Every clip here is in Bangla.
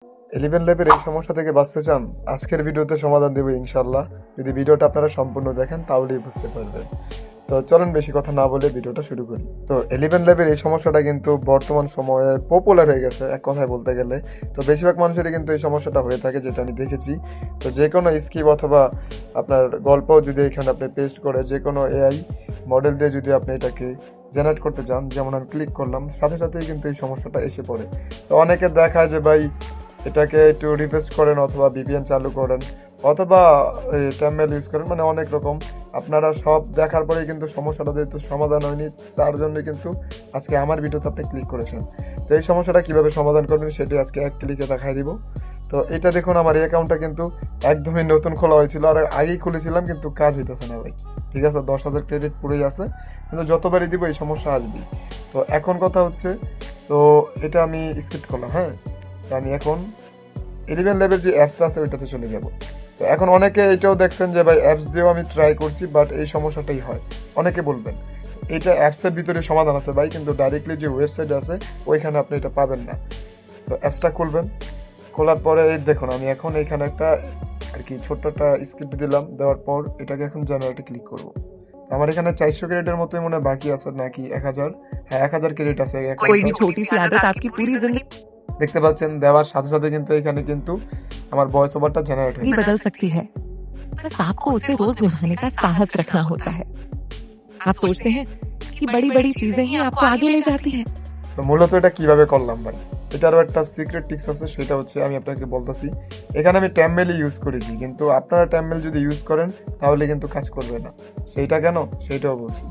11 ল্যাবের এই সমস্যা থেকে বাঁচতে চান, আজকের ভিডিওতে সমাধান দেব ইনশাল্লাহ। যদি ভিডিওটা আপনারা সম্পূর্ণ দেখেন তাহলেই বুঝতে পারবেন। তো চলুন বেশি কথা না বলে ভিডিওটা শুরু করি। তো 11 ল্যাবের এই সমস্যাটা কিন্তু বর্তমান সময়ে পপুলার হয়ে গেছে এক কথায় বলতে গেলে। তো বেশিরভাগ মানুষেরই কিন্তু এই সমস্যাটা হয়ে থাকে, যেটা আমি দেখেছি। তো যে কোনো স্কিপ অথবা আপনার গল্প যদি এখানে আপনি পেস্ট করে যে কোনো এআই মডেল দিয়ে যদি আপনি এটাকে জেনারেট করতে চান, যেমন আমি ক্লিক করলাম সাথে সাথেই কিন্তু এই সমস্যাটা এসে পড়ে। তো অনেকে দেখায় যে ভাই এটাকে একটু রিফ্রেশ করেন অথবা ভিপিএন চালু করেন অথবা টার্মিনাল ইউজ করেন, মানে অনেক রকম। আপনারা সব দেখার পরেই কিন্তু সমস্যাটা যেহেতু সমাধান হয়নি, তার জন্যই কিন্তু আজকে আমার ভিডিওতে আপনি ক্লিক করেছেন। তো এই সমস্যাটা কীভাবে সমাধান করবেন সেটি আজকে এক ক্লিকে দেখাই দিব। তো এটা দেখুন, আমার এই অ্যাকাউন্টটা কিন্তু একদমই নতুন খোলা হয়েছিল, আর আগেই খুলেছিলাম কিন্তু কাজ হইতেছে না ভাই। ঠিক আছে, 10,000 ক্রেডিট পুরোই আছে, কিন্তু যতবারই দিব এই সমস্যা আসবেই। তো এখন কথা হচ্ছে, তো এটা আমি স্কিপ করলাম। হ্যাঁ, আমি এখন 11 ল্যাবের যে অ্যাপসটা আছে ওইটাতে চলে যাব। তো এখন অনেকে এটাও দেখছেন যে ভাই অ্যাপস দিয়েও আমি ট্রাই করছি, বাট এই সমস্যাটাই হয়। অনেকে বলবেন এটা অ্যাপসের ভিতরে সমাধান আছে ভাই, কিন্তু ডাইরেক্টলি যে ওয়েবসাইট আছে ওইখানে আপনি এটা পাবেন না। তো অ্যাপসটা খুলবেন, খোলার পরে এই দেখুন আমি এখন এইখানে একটা আর কি ছোট্ট একটা স্ক্রিপ্ট দিলাম, দেওয়ার পর এটাকে এখন জেনারেটে ক্লিক করব। আমার এখানে 400 ক্রেডিটের মতোই মনে বাকি আছে, নাকি 1000? হ্যাঁ, 1000 ক্রেডিট আছে। कोई भी छोटी सी आदत आपकी पूरी जिंदगी দেখতে পাচ্ছেন দেওয়ার সাথে সাথে কিন্তু এখানে কিন্তু আমার ভয়েস ওভারটা জেনারেট হয়ে बदल सकती है, बस आपको उसे रोज निभाने का साहस रखना होता है। आप सोचते हैं कि बड़ी बड़ी चीजें ही आपको आगे ले जाती हैं। তো মূলত এটা কিভাবে করলাম ভাই, এটারও একটা সিক্রেট টিপস আছে, সেটা হচ্ছে আমি আপনাকে বলতেছি। এখানে আমি ট্যাম্বেলই ইউজ করেছি, কিন্তু আপনারা ট্যাম্বেল যদি ইউজ করেন তাহলে কিন্তু কাজ করবে না। সেইটা কেন সেইটাও বলছি।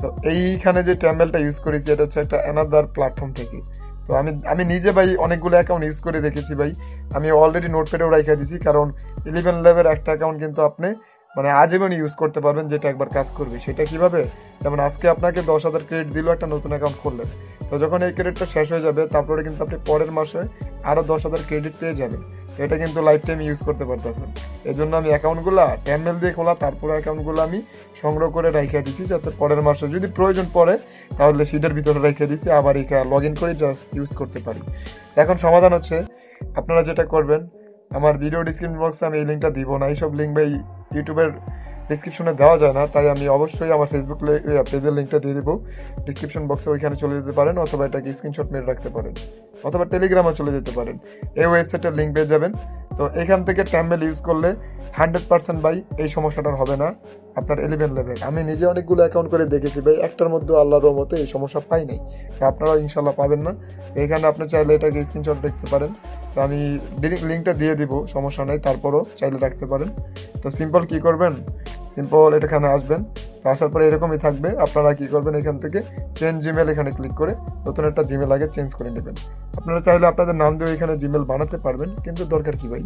তো এইখানে যে ট্যাম্বেলটা ইউজ করেছি এটা হচ্ছে একটা অ্যানাদার প্ল্যাটফর্ম থেকে। তো আমি নিজে ভাই অনেকগুলো অ্যাকাউন্ট ইউজ করে দেখেছি ভাই। আমি অলরেডি নোটপ্যাডেও রাখা দিয়েছি, কারণ 11 লেভেল একটা অ্যাকাউন্ট কিন্তু আপনি মানে আজীবন ইউজ করতে পারবেন, যেটা একবার কাজ করবে। সেটা কিভাবে, যেমন আজকে আপনাকে 10,000 ক্রেডিট দিল, একটা নতুন অ্যাকাউন্ট করলেন। তো যখন এই ক্রেডিটটা শেষ হয়ে যাবে তারপরে কিন্তু আপনি পরের মাসে আরও 10,000 ক্রেডিট পেয়ে যাবেন। তো এটা কিন্তু লাইফ টাইম ইউজ করতে পারতেছেন। এই জন্য আমি অ্যাকাউন্টগুলো ট্যাম্বেল দিয়ে খোলা, তারপরে অ্যাকাউন্টগুলো আমি সংগ্রহ করে রেখে দিচ্ছি, যাতে পরের মাসে যদি প্রয়োজন পড়ে তাহলে সিটের ভিতরে রেখে দিচ্ছি, আবার এটা লগ ইন করে জাস্ট ইউজ করতে পারি। এখন সমাধান হচ্ছে, আপনারা যেটা করবেন, আমার ভিডিও ডিসক্রিপশন বক্সে আমি এই লিঙ্কটা দিব না। এইসব লিঙ্ক ভাই ইউটিউবের ডিসক্রিপশনে দেওয়া যায় না, তাই আমি অবশ্যই আমার ফেসবুক পেজের লিঙ্কটা দিয়ে দেবো ডিসক্রিপশন বক্সে। ওইখানে চলে যেতে পারেন, অথবা এটাকে স্ক্রিনশট মেরে রাখতে পারেন, অথবা টেলিগ্রামে চলে যেতে পারেন। এই ওয়েবসাইটের লিঙ্ক পেয়ে যাবেন। তো এখান থেকে ট্যাম্বেল ইউজ করলে 100% ভাই এই সমস্যাটার হবে না আপনার 11 লেভেল। আমি নিজে অনেকগুলো অ্যাকাউন্ট করে দেখেছি ভাই, একটার মধ্যে আল্লাহর রহমতে এই সমস্যা পাই নাই। তো আপনারাও ইনশাল্লাহ পাবেন না। এখানে আপনি চাইলে এটাকে স্ক্রিনশট রাখতে পারেন। তো আমি লিঙ্কটা দিয়ে দিব, সমস্যা নেই, তারপরও চাইলে রাখতে পারেন। তো সিম্পল কি করবেন, সিম্পল এখানে আসবেন। তো আসার পরে এরকমই থাকবে। আপনারা কি করবেন, এখান থেকে চেঞ্জ জিমেল এখানে ক্লিক করে নতুন একটা জিমেল আগে চেঞ্জ করে নেবেন। আপনারা চাইলে আপনাদের নাম দিয়ে এখানে জিমেল বানাতে পারবেন, কিন্তু দরকার কি ভাই,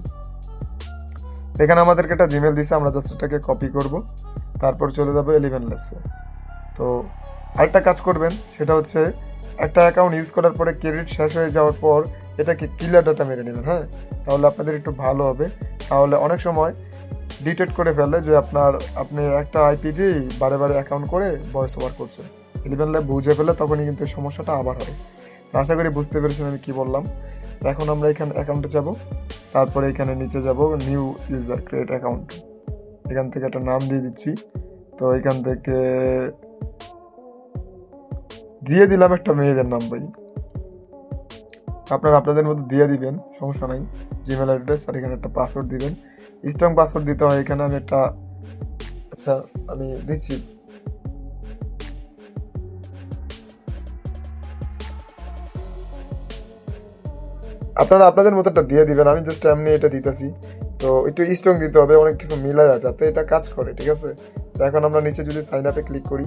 এখানে আমাদেরকে একটা জিমেল দিছে, আমরা জাস্ট এটাকে কপি করব, তারপর চলে যাবো 11 লেভেলে। তো আরেকটা কাজ করবেন, সেটা হচ্ছে একটা অ্যাকাউন্ট ইউজ করার পরে ক্রেডিট শেষ হয়ে যাওয়ার পর এটাকে ক্লিয়ার ডাটা মেরে নেবেন। হ্যাঁ, তাহলে আপনাদের একটু ভালো হবে। তাহলে অনেক সময় ডিটেক্ট করে ফেলে যে আপনি একটা আইপি দিয়ে বারে বারে অ্যাকাউন্ট করে ভয়েস ওভার করছেন। 11 ল্যাব বুঝে ফেলে তখনই কিন্তু এই সমস্যাটা আবার হয়। তো আশা করি বুঝতে পেরেছেন আমি কি বললাম। এখন আমরা এখানে অ্যাকাউন্টে যাব, তারপরে এখানে নিচে যাব নিউ ইউজার ক্রিয়েট অ্যাকাউন্ট, এখান থেকে একটা নাম দিয়ে দিচ্ছি। তো এখান থেকে দিয়ে দিলাম একটা মেয়েদের নাম ভাই, আপনারা আপনাদের মতো দিয়ে দিবেন, সমস্যা নাই। জিমেল অ্যাড্রেস আর এখানে একটা পাসওয়ার্ড দিবেন, স্ট্রং পাসওয়ার্ড দিতে হয়। এখানে আমি একটা আমি দিচ্ছি। আপনারা আপনাদের মতো একটা দিয়ে দিবেন, আমি জাস্ট এমনি এটা দিতেছি। তো একটু স্ট্রং দিতে হবে, অনেক কিছু মিলায় যাতে এটা কাজ করে। ঠিক আছে, তো এখন আমরা নিচে যদি সাইন আপে ক্লিক করি,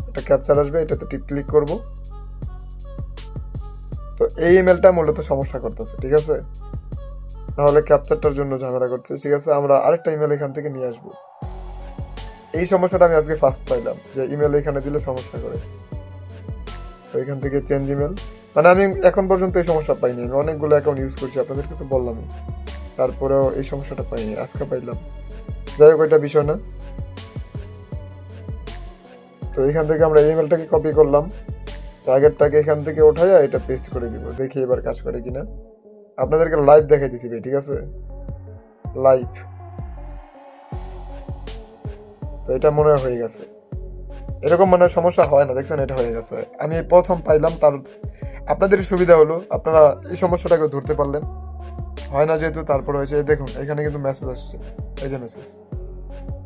একটা ক্যাপচার আসবে, এটাতে ক্লিক করব। তো এই ইমেলটা মূলত সমস্যা করতেছে। ঠিক আছে, নাহলে ক্যাপচারটার জন্য ঝামেলা করছে। ঠিক আছে, আমরা আরেকটা ইমেল এখান থেকে নিয়ে আসবো। এই সমস্যাটা আমি আজকে ফার্স্ট পাইলাম, যে ইমেল এখানে দিলে সমস্যা করে। তো এখান থেকে চেঞ্জ ইমেল, মানে আমি এখন পর্যন্ত এই সমস্যা পাইনি। আমি অনেকগুলো অ্যাকাউন্ট ইউজ করছি, আপনাদেরকে তো বললামই, তারপরেও এই সমস্যাটা পাইনি, আজকে পাইলাম। যাই হোক, এটা বিষয় না। তো এখান থেকে আমরা এই ইমেলটাকে কপি করলাম, তো আগেরটাকে এখান থেকে ওঠাইয়া এটা পেস্ট করে দিব, দেখি এবার কাজ করে কিনা। আপনাদেরকে লাইভ দেখাই দিছি ভাই, ঠিক আছে, লাইভ। তো এটা মনে হয় হয়ে গেছে, এরকম মানে সমস্যা হয় না, দেখছেন এটা হয়ে গেছে। আমি এই প্রথম পাইলাম, তার আপনাদের সুবিধা হলো, আপনারা এই সমস্যাটাকে ধরতে পারলেন। হয় না যেহেতু, তারপরে হয়েছে এই দেখুন এখানে কিন্তু মেসেজ আসছে, এই যে মেসেজ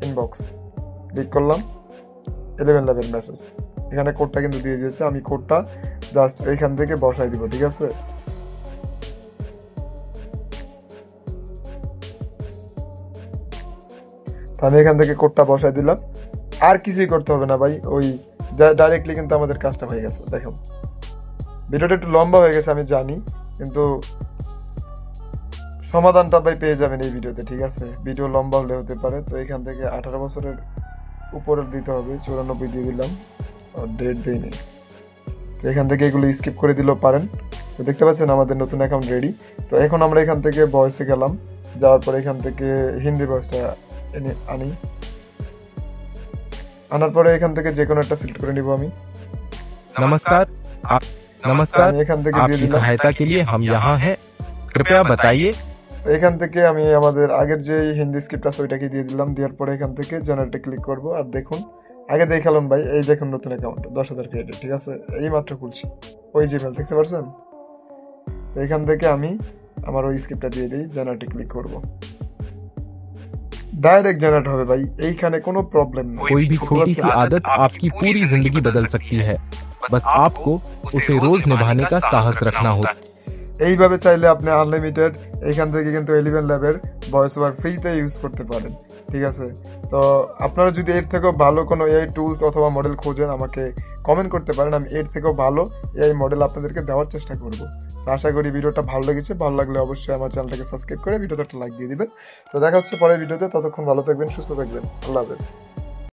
ইনবক্স, ক্লিক করলাম 11 লেভেল মেসেজ, এখানে কোডটা কিন্তু দিয়ে দিয়েছে। আমি কোডটা জাস্ট এইখান থেকে বসাই দিব, ঠিক আছে। তো আমি এখান থেকে কোডটা বসাই দিলাম, আর কিছুই করতে হবে না ভাই, ওই ডাইরেক্টলি কিন্তু আমাদের কাজটা হয়ে গেছে। দেখুন ভিডিওটা একটু লম্বা হয়ে গেছে আমি জানি, কিন্তু সমাধানটা ভাই পেয়ে যাবেন এই ভিডিওতে, ঠিক আছে। ভিডিও লম্বা হলে হতে পারে। তো এখান থেকে 18 বছরের উপরে দিতে হবে, 94 দিয়ে দিলাম, ডেট দিইনি। তো এখান থেকে এগুলো স্কিপ করে দিলেও পারেন। তো দেখতে পাচ্ছেন আমাদের নতুন অ্যাকাউন্ট রেডি। তো এখন আমরা এখান থেকে ভয়েসে গেলাম, যাওয়ার পরে এখান থেকে হিন্দি ভয়েসটা আনি, আনার পরে এখান থেকে যে কোনো একটা সিলেক্ট করে নিব আমি। नमस्कार नमस्कार আমি এখান থেকে দিয়ে आपकी দিলাম। सहायता के लिए हम यहाँ हैं कृपया बताइए তো এখান থেকে আমি আমাদের আগের যে হিন্দি স্ক্রিপ্ট আছে ওইটাকে দিয়ে দিলাম। দেওয়ার পরে এখান থেকে জেনারেটে ক্লিক করব, আর দেখুন আগে দেখালাম ভাই, এই দেখুন নতুন অ্যাকাউন্ট 10,000 ক্রেডিট, ঠিক আছে। এই মাত্র খুলছি, ওই জিমেল দেখতে পারছেন। তো এখান থেকে আমি আমার ওই স্ক্রিপ্টটা দিয়ে দিই, জেনারেটে ক্লিক করব, ডাইরেক্ট জেনারেট হবে ভাই, এইখানে কোনো প্রবলেম নেই। कोई भी छोटी सी आदत आपकी पूरी जिंदगी बदल सकती है बस आपको उसे रोज निभाने का साहस रखना होता है এইভাবে চাইলে আপনি আনলিমিটেড এইখান থেকে কিন্তু 11 ল্যাবের ভয়েস ওভার ফ্রিতে ইউজ করতে পারেন, ঠিক আছে। তো আপনারা যদি এর থেকেও ভালো কোনো এআই টুলস অথবা মডেল খোঁজেন আমাকে কমেন্ট করতে পারেন, আমি এর থেকেও ভালো এআই মডেল আপনাদেরকে দেওয়ার চেষ্টা করব। তো আশা করি ভিডিওটা ভালো লেগেছে, ভালো লাগলে অবশ্যই আমার চ্যানেলটাকে সাবস্ক্রাইব করে ভিডিওতে একটা লাইক দিয়ে দিবেন। তো দেখা হচ্ছে পরের ভিডিওতে, ততক্ষণ ভালো থাকবেন, সুস্থ থাকবেন, আল্লাহ হাফেজ।